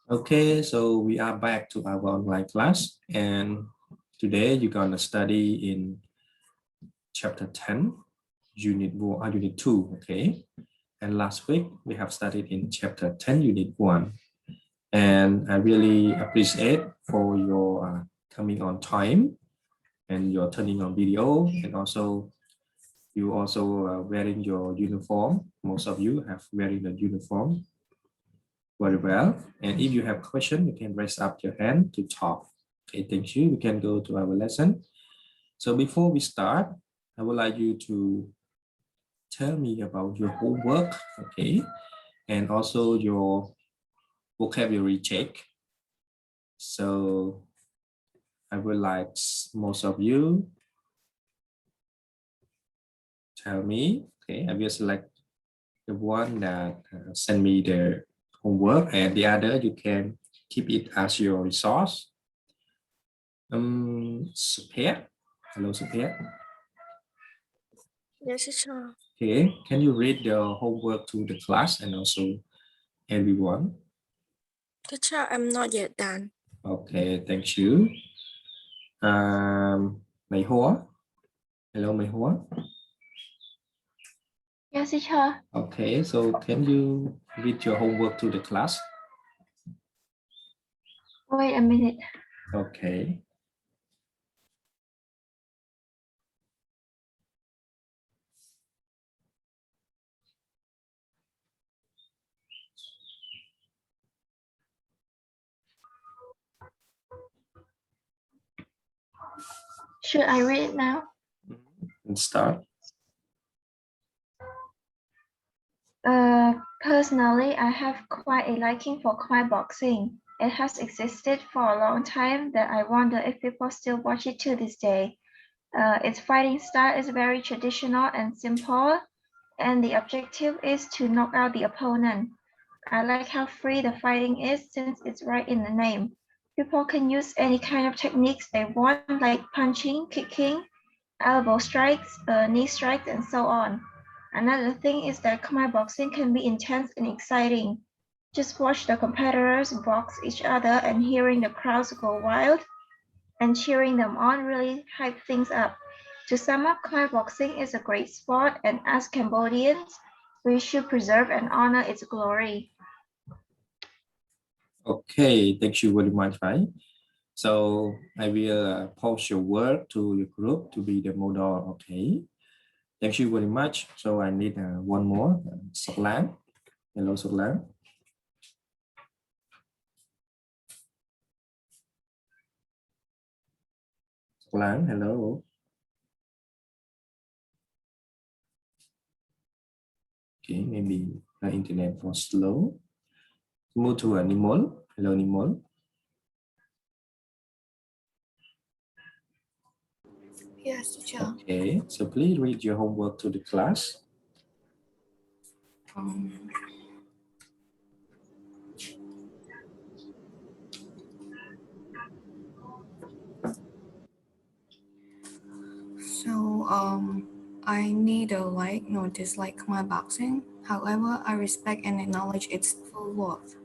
Okay, so we are back to our online class, and today you're gonna study in chapter 10, unit 2, okay? And last week we have studied in chapter 10, unit 1. And I really appreciate for your coming on time and your turning on video, and also you also wearing your uniform. Most of you have wearing the uniform very well. And if you have question, you can raise up your hand to talk. Okay, thank you. We can go to our lesson. So before we start, I would like you to tell me about your homework, okay, and also your vocabulary check. So I would like most of you tell me, okay, I will select the one that send me the homework, and the other you can keep it as your resource. Support. Hello, support. Yes, teacher. Okay, can you read the homework to the class and also everyone? Teacher, I'm not yet done. Okay, thank you. Mày Hoa. Hello, Mày Hoa. Yes, teacher. Okay, so can you read your homework to the class? Wait a minute. Okay. Should I read it now? And start. Personally, I have quite a liking for Khmer boxing. It has existed for a long time that I wonder if people still watch it to this day. Its fighting style is very traditional and simple, and the objective is to knock out the opponent. I like how free the fighting is since it's right in the name. People can use any kind of techniques they want, like punching, kicking, elbow strikes, knee strikes, and so on. Another thing is that Khmer boxing can be intense and exciting. Just watch the competitors box each other and hearing the crowds go wild and cheering them on really hype things up. To sum up, Khmer boxing is a great sport, and as Cambodians, we should preserve and honor its glory. Okay, thank you very much, right? So I will post your work to your group to be the model, okay? Thank you very much. So I need one more, Solan. Hello, Solan. Solan, hello. Okay, maybe the internet was slow. Move to Nimol. Hello, Nimol. Yes, teacher. Okay, so please read your homework to the class. I neither like nor dislike Khmer boxing. However, I respect and acknowledge its full worth.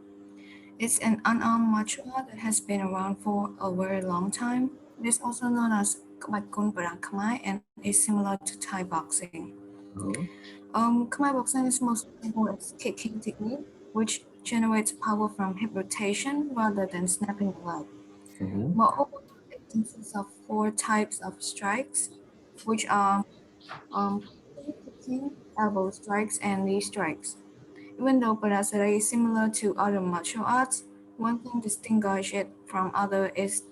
It's an unarmed martial art that has been around for a very long time. It is also known as Kbatgun Parang Khmer and is similar to Thai boxing. Khmer boxing is most known for its kicking technique, which generates power from hip rotation rather than snapping the leg. Moreover, it consists of 4 types of strikes, which are kicking, elbow strikes, and knee strikes. Even though Parasara is similar to other martial arts, one thing distinguishes it from others is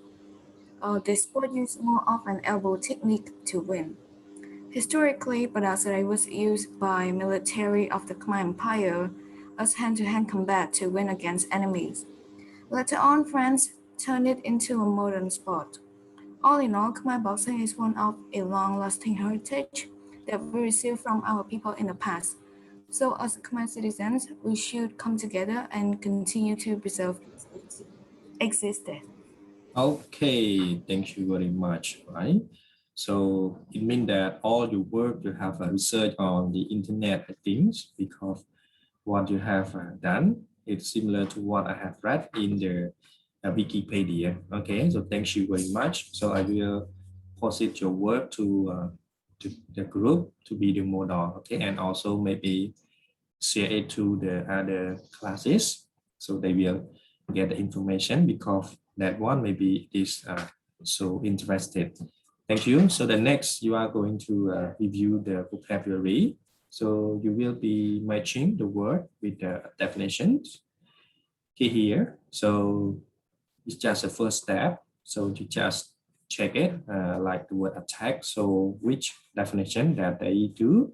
this sport uses more of an elbow technique to win. Historically, Parasara was used by military of the Khmer Empire as hand-to-hand combat to win against enemies. Later on, France turned it into a modern sport. All in all, Khmer boxing is one of a long-lasting heritage that we received from our people in the past. So as Khmer citizens, we should come together and continue to preserve its existence. Okay, thank you very much, right? So it means that all your work you have research on the internet things because what you have done It's similar to what I have read in the Wikipedia. Okay, so thank you very much. So I will post it your work to the group to be the model. Okay, and also maybe share it to the other classes so they will get the information because that one maybe is so interested. Thank you. So the next you are going to review the vocabulary. So you will be matching the word with the definitions. Okay, here. So it's just a first step. So you just check it like the word attack. So which definition that they do.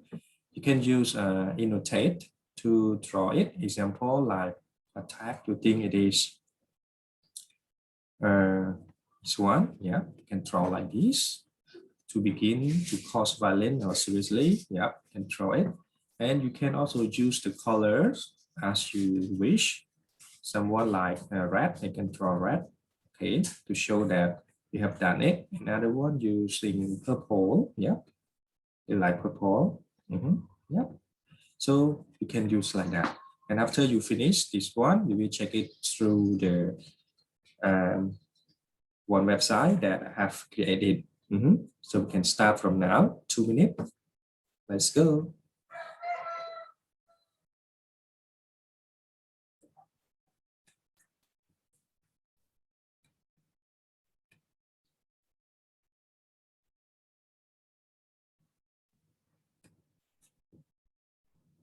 You can use annotate to draw it. Example like attack, you think it is this one. Yeah, you can draw like this. To begin to cause violence or seriously, yeah, you can draw it. And you can also use the colors as you wish. Someone like red, they can draw red, okay, to show that you have done it. Another one using purple, yeah, you like purple, yeah. So you can use like that. And after you finish this one, you will check it through the one website that I have created. So we can start from now, 2 minutes. Let's go.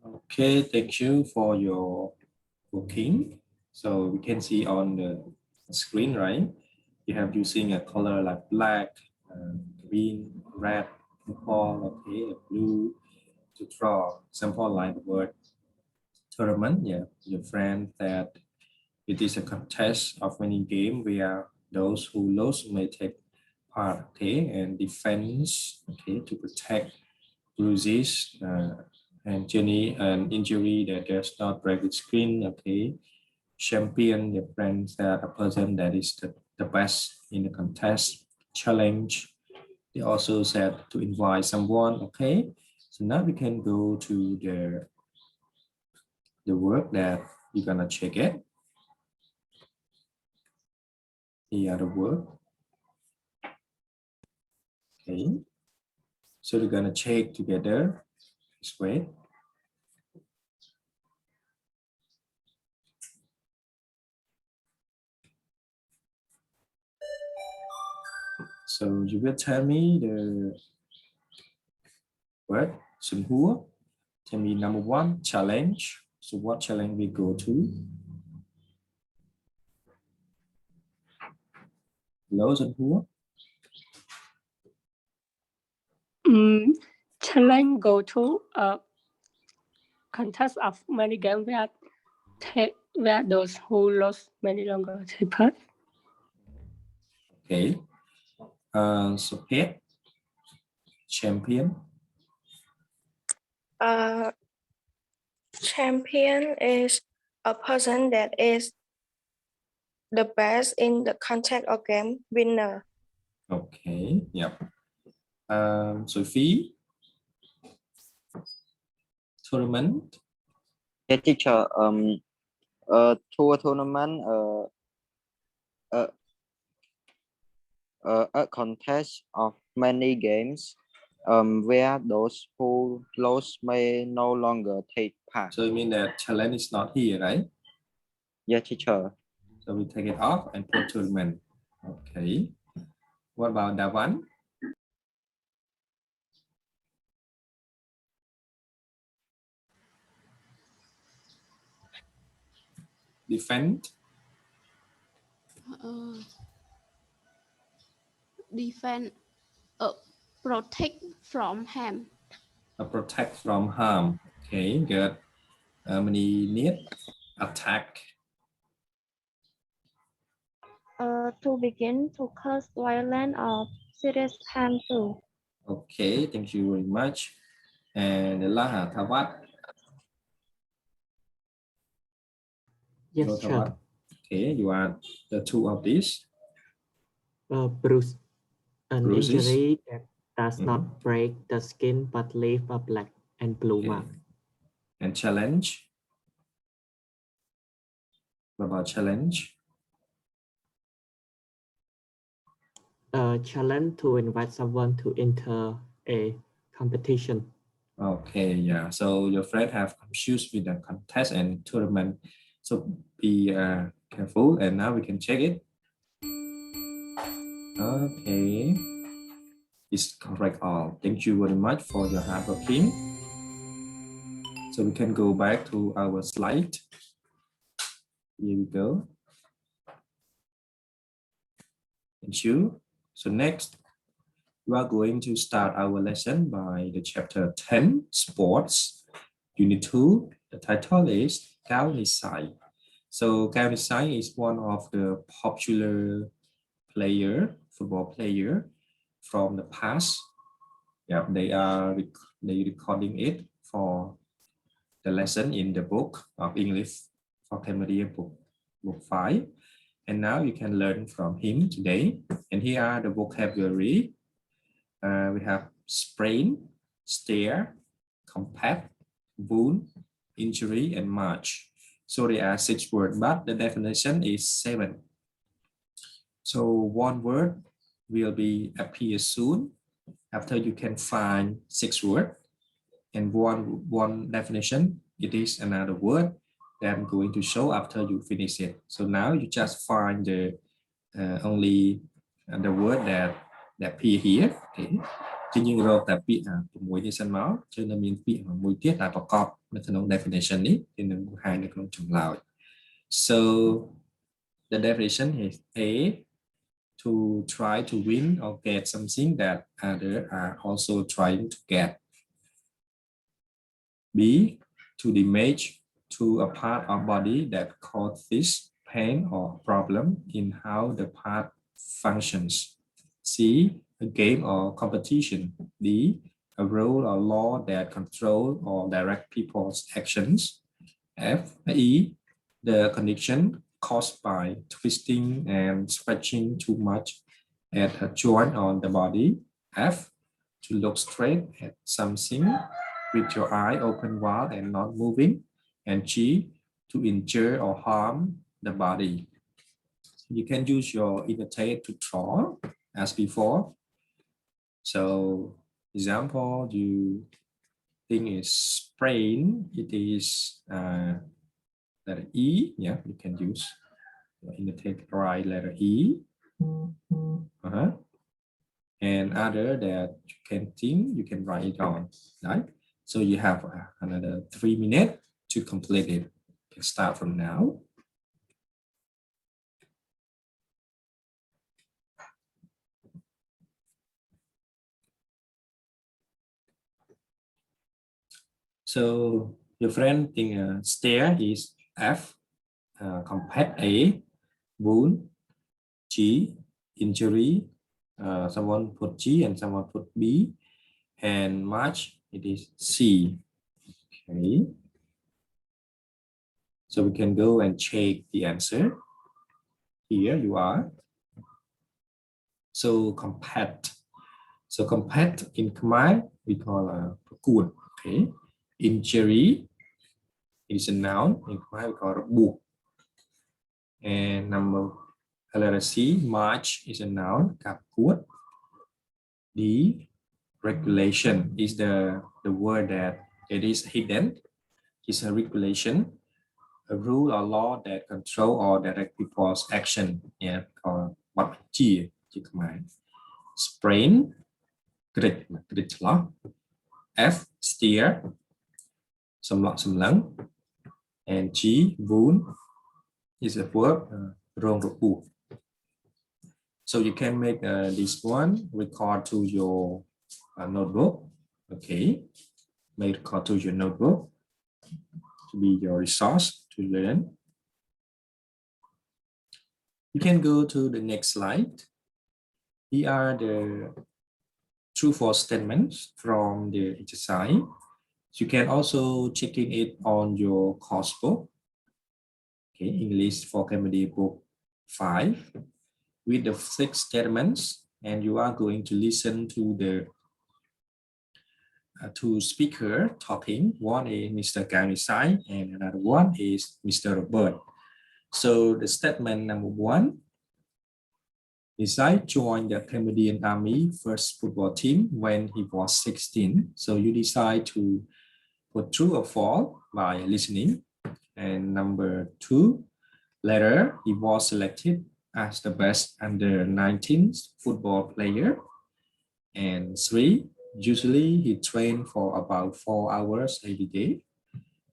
Okay, thank you for your working. So we can see on the screen, right? You have using a color like black, green, red, purple, okay, blue to draw. Example like the word tournament. Yeah, your friend that it is a contest of many games where those who lose may take part, okay, and defense, okay, to protect bruises and injury that does not break the screen, okay. Champion, the friends that a person that is the best in the contest. Challenge, they also said to invite someone, okay. So now we can go to the work that you're gonna check it. Here are the work. Okay. So we're gonna check together this way. So you will tell me the word Sun Hua. Tell me number one, challenge. So what challenge we go to? Hello, Sun Hua. Challenge go to a contest of many games where those who lost many longer take part. Okay. So pet, champion. Champion is a person that is the best in the contest or game. Winner. Okay. Yep. Sophie. Tournament. Yeah, teacher. Tour tournament. A contest of many games. Where those who lost may no longer take part. So you mean that challenge is not here, right? Yeah, teacher. So we take it off and put tournament. Okay. What about that one? Defend. Defend, protect from harm. Protect from harm. Okay, good. Many need attack. To begin to cause violence or serious harm to. Okay, thank you very much. And the last, Thawat. Yes, Hello, sir. Thawat. Okay, you are the two of these. Bruise. An Bruises. injury that does not break the skin but leave a black and blue Okay. mark. And challenge. What about challenge? Challenge to invite someone to enter a competition. Okay, yeah. So your friend have confused with the contest and tournament. So be careful, and now we can check it. Okay, it's correct all. Thank you very much for your hard working. So we can go back to our slide. Here we go. Thank you. So next, we are going to start our lesson by the chapter 10, Sports, Unit 2. The title is Kao Nisia. So Kao Nisia is one of the popular football player from the past. Yeah, they recording it for the lesson in the book of English for Cambodia book 5. And now you can learn from him today. And here are the vocabulary. We have sprain, stare, compact, wound, injury, and march. So there are 6 words, but the definition is 7. So one word will be appear soon after you can find 6 words, and one definition, it is another word that I'm going to show after you finish it. So now you just find the only the word that appear here. Okay. ជាយើងរកតែពាក្យ6នេះសិនមកchứនៅមានពាក្យមួយទៀតដែលប្រកបនៅក្នុង definition នេះគឺនឹងបង្ហាញនៅក្នុងចម្លើយ So the definition is A, to try to win or get something that others are also trying to get. B, to damage to a part of body that causes pain or problem in how the part functions. C, a game or competition. D, a rule or law that control or direct people's actions. F, E, the condition caused by twisting and stretching too much at a joint on the body. F, to look straight at something with your eye open wide and not moving. And G, to injure or harm the body. You can use your inner tape to draw as before. So example, you think is sprain, it is letter E. Yeah, you can use your inner tape, write letter E. And other that you can think, you can write it on, right? So you have another 3 minutes to complete it. You can start from now. So your friend think stare is F, compact A, wound, G, injury, someone put G and someone put B, and march, it is C. Okay. So we can go and check the answer. Here you are. So compact. So compact in Khmer we call good. Okay. Injury is a noun. In Khmer we call book. And number letter C, march is a noun. Kapkut. D, regulation is the word that it is hidden. It's a regulation, a rule or law that control or direct people's action. Yeah, or what G. Sprain, grit law. F, steer, some lung. And G, wound is a verb, wrong. So you can make this one, record to your notebook. Okay, make record to your notebook to be your resource to learn. You can go to the next slide. Here are the true-false statements from the exercise. You can also checking it on your course book. Okay, English for Cambodia book 5 with the 6 statements, and you are going to listen to the 2 speakers talking. One is Mr. Kao Nisia and another one is Mr. Robert. So the statement number 1, Nisia joined the Cambodian army first football team when he was 16. So you decide to put true or false by listening. And number 2, later he was selected as the best under 19 football player. And 3, usually he trained for about 4 hours every day.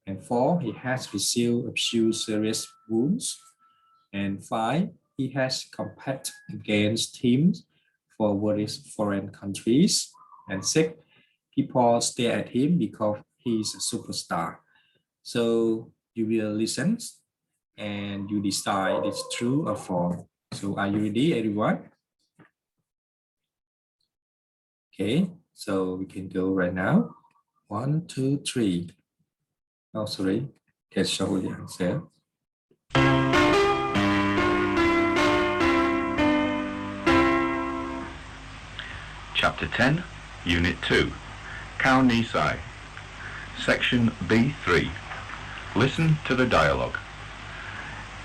And 4, he has received a few serious wounds. And 5, he has competed against teams for various foreign countries. And 6, people stare at him because he's a superstar. So you will listen and you decide it's true or false. So are you ready, everyone? Okay, so we can go right now. 1, 2, 3. Oh, sorry. Can show the answer. Chapter 10, Unit 2, Kao Nisia, Section B3. Listen to the dialogue.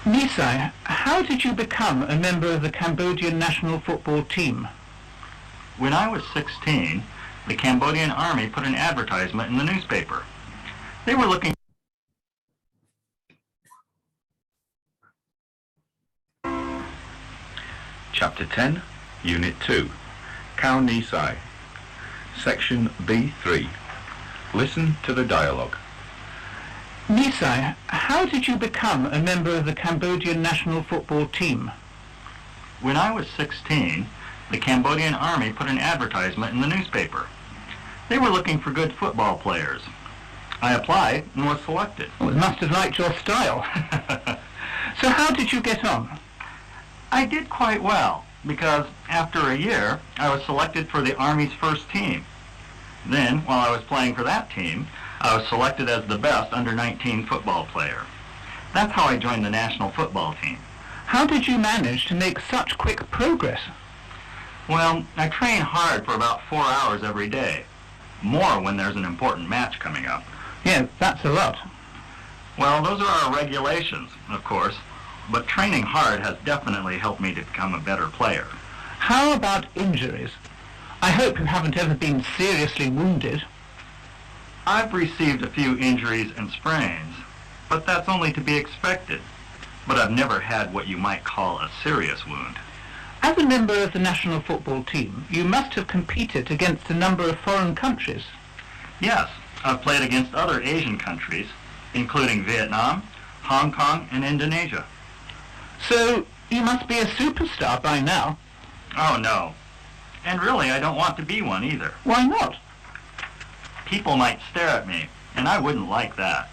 Nisia, how did you become a member of the Cambodian national football team? When I was 16, the Cambodian army put an advertisement in the newspaper. They were looking. Chapter 10, Unit 2, Kao Nisia, Section B3. Listen to the dialogue. Nisia, how did you become a member of the Cambodian national football team? When I was 16, the Cambodian army put an advertisement in the newspaper. They were looking for good football players. I applied and was selected. Well, they must have liked your style. So how did you get on? I did quite well, because after a year, I was selected for the Army's first team. Then, while I was playing for that team, I was selected as the best under-19 football player. That's how I joined the national football team. How did you manage to make such quick progress? Well, I train hard for about 4 hours every day. More when there's an important match coming up. Yeah, that's a lot. Well, those are our regulations, of course. But training hard has definitely helped me to become a better player. How about injuries? I hope you haven't ever been seriously wounded. I've received a few injuries and sprains, but that's only to be expected. But I've never had what you might call a serious wound. As a member of the national football team, you must have competed against a number of foreign countries. Yes, I've played against other Asian countries, including Vietnam, Hong Kong, and Indonesia. So you must be a superstar by now. Oh, no. And really, I don't want to be one either. Why not? People might stare at me, and I wouldn't like that.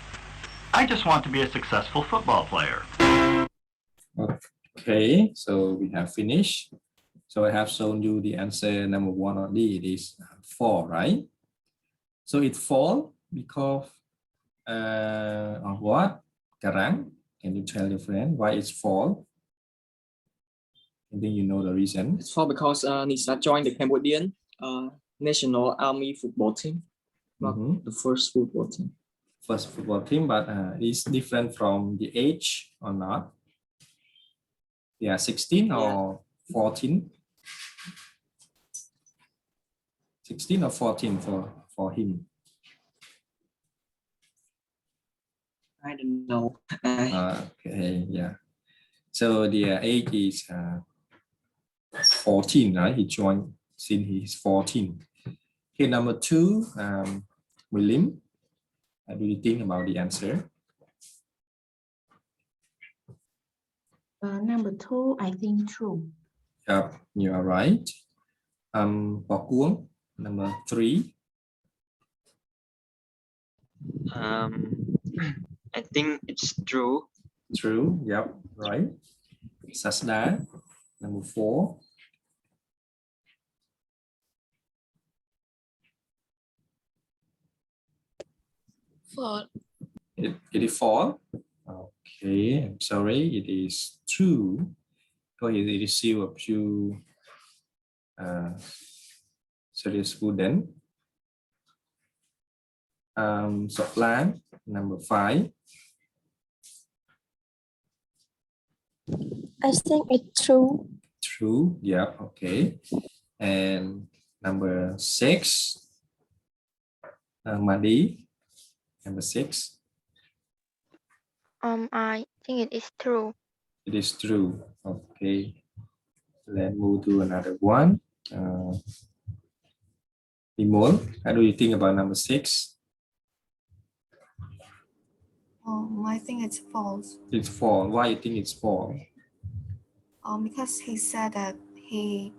I just want to be a successful football player. Okay, so we have finished. So I have shown you the answer number 1 or D. It is 4, right? So it's 4 because of what? Karang, can you tell your friend why it's 4? I think you know the reason. It's for because Nisia joined the Cambodian national army football team, not the first football team. First football team, but it's different from the age or not? Yeah, 16 or 14? 16 or 14 for him? I don't know. Okay, yeah. So the age is 14, right? He joined since he's 14. Okay, number 2, William. What do you think about the answer? Number 2, I think true. Yep, you are right. Bọc Cuống, number 3. I think it's true. True, yep, right. Sasda, number 4. False. It is false. Okay, I'm sorry. It is true. Because he received a few serious wound. So plan number 5. I think it's true. True. Yeah. Okay. And number 6. Madi. Number 6. I think it is true. It is true. Okay. Let's move to another one. Nimol, how do you think about number 6? I think it's false. It's false. Why you think it's false? Because he said that he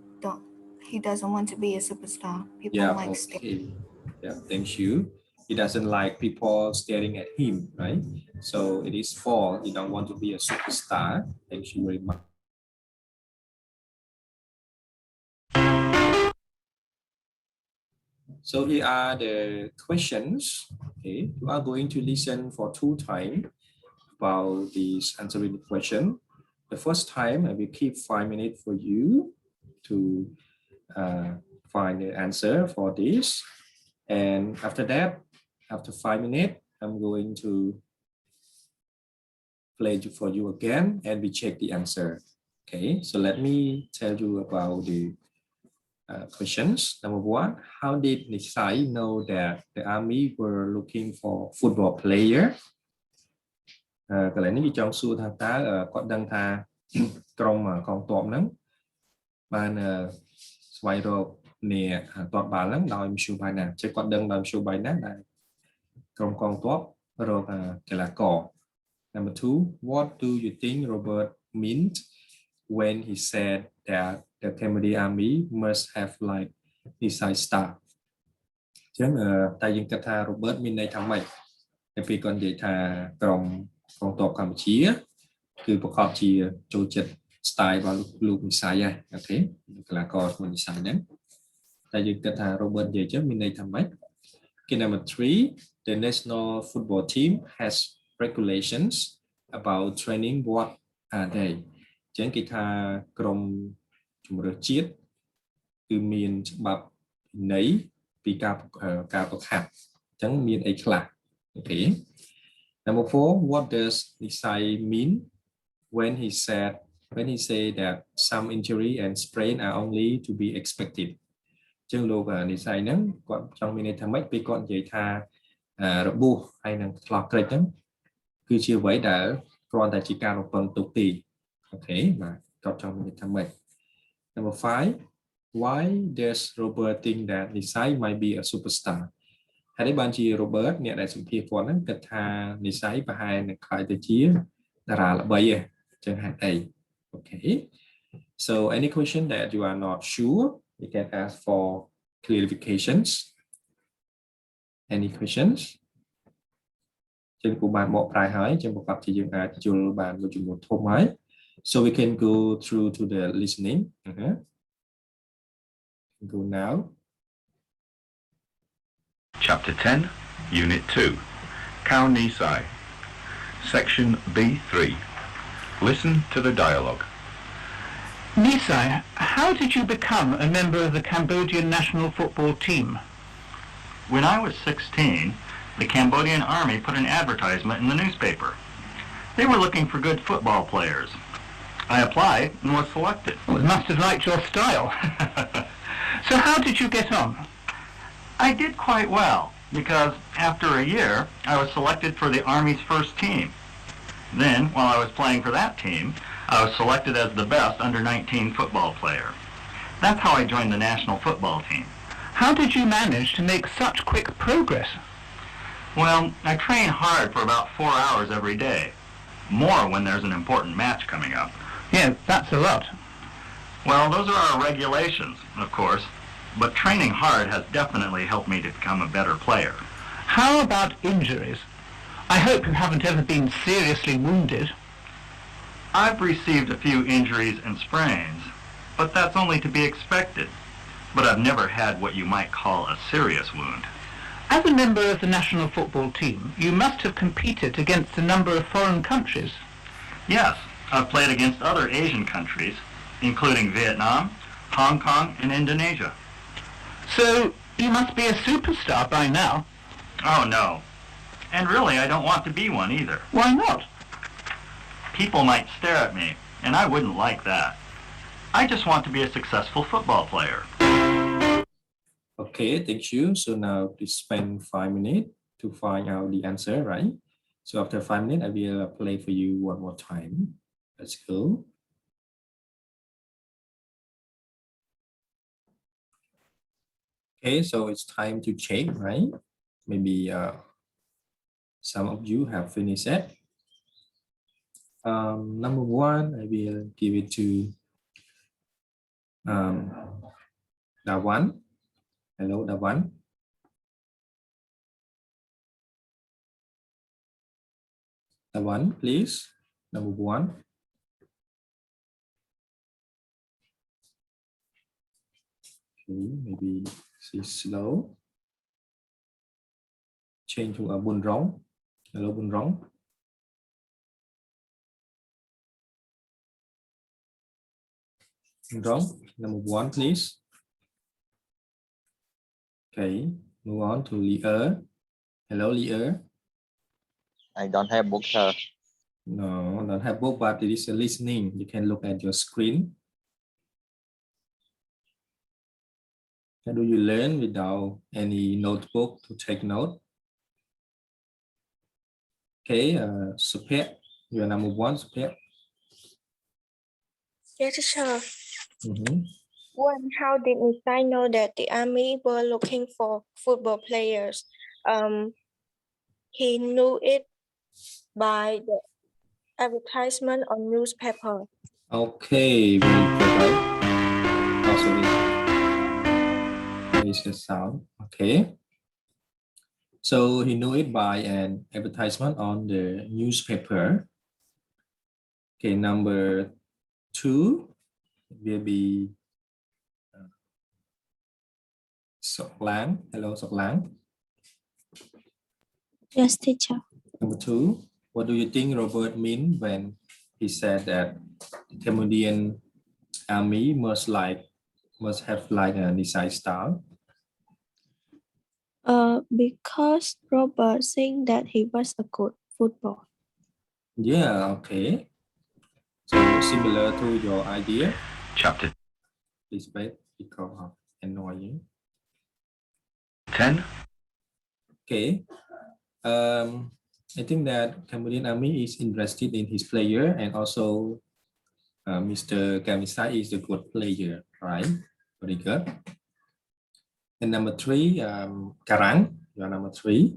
doesn't want to be a superstar. People Yeah, like okay. Yeah, thank you. He doesn't like people staring at him, right? So it is false. He don't want to be a superstar. Thank you very much. So here are the questions. Okay, you are going to listen for 2 times about this answering the question. The first time I will keep 5 minutes for you to find the answer for this. And after that, after 5 minutes, I'm going to play it for you again and we check the answer. Okay, so let me tell you about the questions. Number 1, how did Nisai know that the army were looking for football player? កន្លែងនេះវាចង់សួរថាតើគាត់ដឹងថាក្រុមកងទ័ពហ្នឹងបានស្វែងរកអ្នកទ័ពបាល់ហ្នឹងដោយមធ្យោបាយណាចេះគាត់ដឹងដោយមធ្យោបាយណាដែលក្រុមកងទ័ពរកកីឡាករ Number 2, what do you think Robert meant when he said that the Cambodian army must have like Nisai star? ចឹងតែយើងគិតថា Robert មានន័យថាម៉េចតែពេលគាត់និយាយថាក្រុមកងទ័ពកម្ពុជាគឺប្រកបជាចូលចិត្ត style របស់លោកនិស័យហ្នឹងអូខេកីឡាកររបស់និស័យហ្នឹងតែយើងគិតថា Robert និយាយចឹងមានន័យថាម៉េច Okay, number 3, the national football team has regulations about training. What are they? ចឹងគេថាក្រុមជម្រើសជាតិគឺមានច្បាប់ន័យពីការប្រខាត់ចឹងមានអីខ្លះអូខេ Number 4, what does Nisai mean when he say that some injury and sprain are only to be expected? ចឹងលោកនិស័យហ្នឹងគាត់ចង់មានន័យថាម៉េចពេលគាត់និយាយថារបួសហើយនឹងឆ្លោះក្រិចហ្នឹងគឺជាអ្វីដែលគ្រាន់តែជាការរំពឹងទុកទេអូខេបាទគាត់ចង់មានន័យថាម៉េច Number 5, why does Robert think that Nisai might be a superstar? ហើយបានជា Robert អ្នកដែលសម្ភាសគាត់ហ្នឹងគិតថានិស័យប្រហែលនឹងខ្លាយទៅជាតារាល្បីឯងចឹងហេតុអី Okay, so any question that you are not sure, you can ask for clarifications. Any questions? ចឹងគូបានបកប្រែហើយចឹងប្រកបជាយើងអាចយល់បានមួយចំនួនធំហើយ so we can go through to the listening. Go now. Chapter 10, Unit 2, Kao Nisia, Section B3. Listen to the dialogue. Nisai, how did you become a member of the Cambodian national football team? When I was 16, the Cambodian army put an advertisement in the newspaper. They were looking for good football players. I applied and was selected. Well, it must have liked your style. So how did you get on? I did quite well, because after a year, I was selected for the Army's first team. Then, while I was playing for that team, I was selected as the best under-19 football player. That's how I joined the national football team. How did you manage to make such quick progress? Well, I train hard for about 4 hours every day. More when there's an important match coming up. Yeah, that's a lot. Well, those are our regulations, of course. But training hard has definitely helped me to become a better player. How about injuries? I hope you haven't ever been seriously wounded. I've received a few injuries and sprains, but that's only to be expected. But I've never had what you might call a serious wound. As a member of the national football team, you must have competed against a number of foreign countries. Yes, I've played against other Asian countries, including Vietnam, Hong Kong, and Indonesia. So you must be a superstar by now. Oh, no. And really, I don't want to be one either. Why not? People might stare at me, and I wouldn't like that. I just want to be a successful football player. Okay, thank you. So now please spend 5 minutes to find out the answer, right? So after 5 minutes, I will play for you one more time. Let's go. Okay, so it's time to check, right? Maybe some of you have finished it. Number one, I will give it to Dawan. Hello, Dawan. Dawan, please. Number one. Okay, maybe she's slow. Change to Bun Rong. Hello, Bun Rong. Bun Rong, number one, please. Okay, move on to Li Er. Hello, Li Er. I don't have book, sir. No, don't have book, but it is a listening. You can look at your screen. How do you learn without any notebook to take note? Okay, Supet, you are number one, Supet. Yes, teacher. Mm-hmm. When, how did Nisai know that the army were looking for football players? He knew it by the advertisement on newspaper. Okay, very good, right? Also, there is a sound. Okay. So he knew it by an advertisement on the newspaper. Okay, number two will be Sok Lang. Hello, Sok Lang. Yes, teacher. Number two, what do you think Robert meant when he said that the Cambodian army must have like a Nisai style? Because Robert think that he was a good football. Yeah, okay. So similar to your idea. Chapter Please wait because of annoying. 10. Okay. I think that Cambodian army is interested in his player, and also Mr. Kao Nisia is a good player, right? Very good. And number three, Karang, you are number three.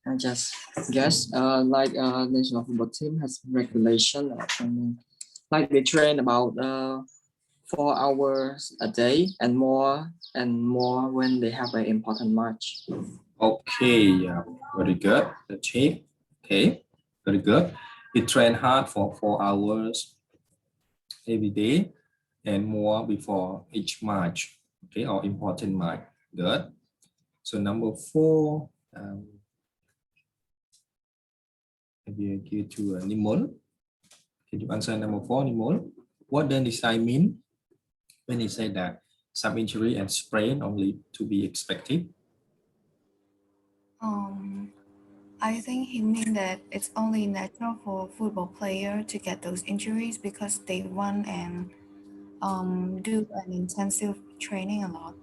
I just guess like national football team has regulation, like they train about 4 hours a day and more when they have an important match. Okay, yeah, very good. The check. Okay, very good. He train hard for 4 hours every day and more before each match. Okay, or important match. Good. So number four, maybe I give it to Nimol. Can you answer number four, Nimol? What does Nisai mean when he said that some injury and sprain only to be expected? I think he means that it's only natural for football player to get those injuries because they run and do an intensive training a lot.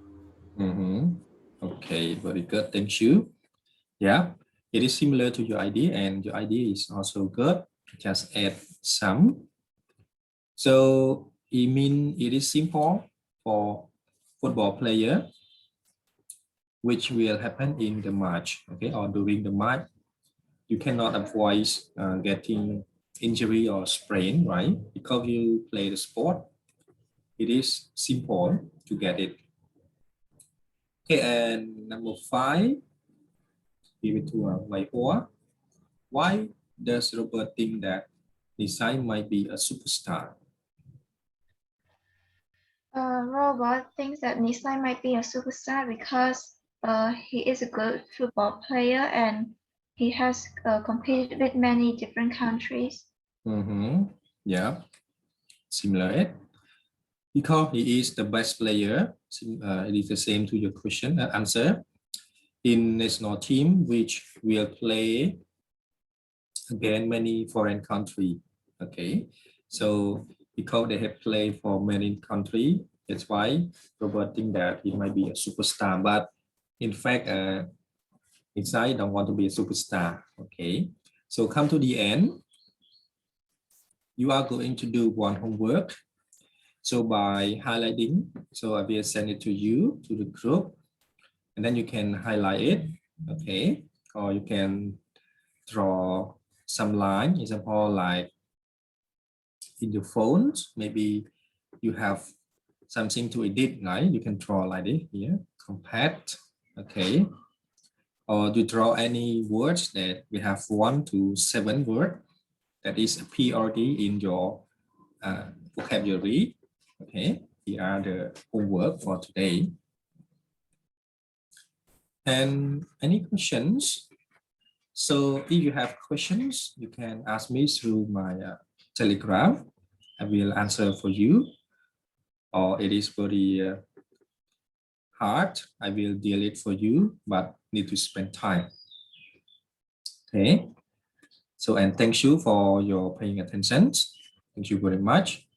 Okay, very good. Thank you. Yeah, it is similar to your idea, and your idea is also good. Just add some. So it means it is simple for football player, which will happen in the match, okay, or during the match. You cannot avoid getting injury or sprain, right? Because you play the sport, it is simple to get it. Okay, and number five, give it to Wai Hoa. Why does Robert think that Nisai might be a superstar? Robert thinks that Nisai might be a superstar because he is a good football player and he has competed with many different countries. Yeah, similar. Because he is the best player, it is the same to your question answer. In national team, which will play against many foreign country. Okay, so because they have played for many country, that's why Robert think that he might be a superstar. But in fact, inside don't want to be a superstar. Okay, so come to the end. You are going to do one homework. So by highlighting, so I will send it to you, to the group, and then you can highlight it, okay? Or you can draw some line, example like in your phones, maybe you have something to edit, right? You can draw like this here, compact, okay? Or you draw any words that we have 1 to 7 words that is appear already in your vocabulary. Okay, here are the homework for today. And any questions? So if you have questions, you can ask me through my Telegram. I will answer for you. Or it is very hard, I will deal it for you, but need to spend time. Okay. So, and thank you for your paying attention. Thank you very much.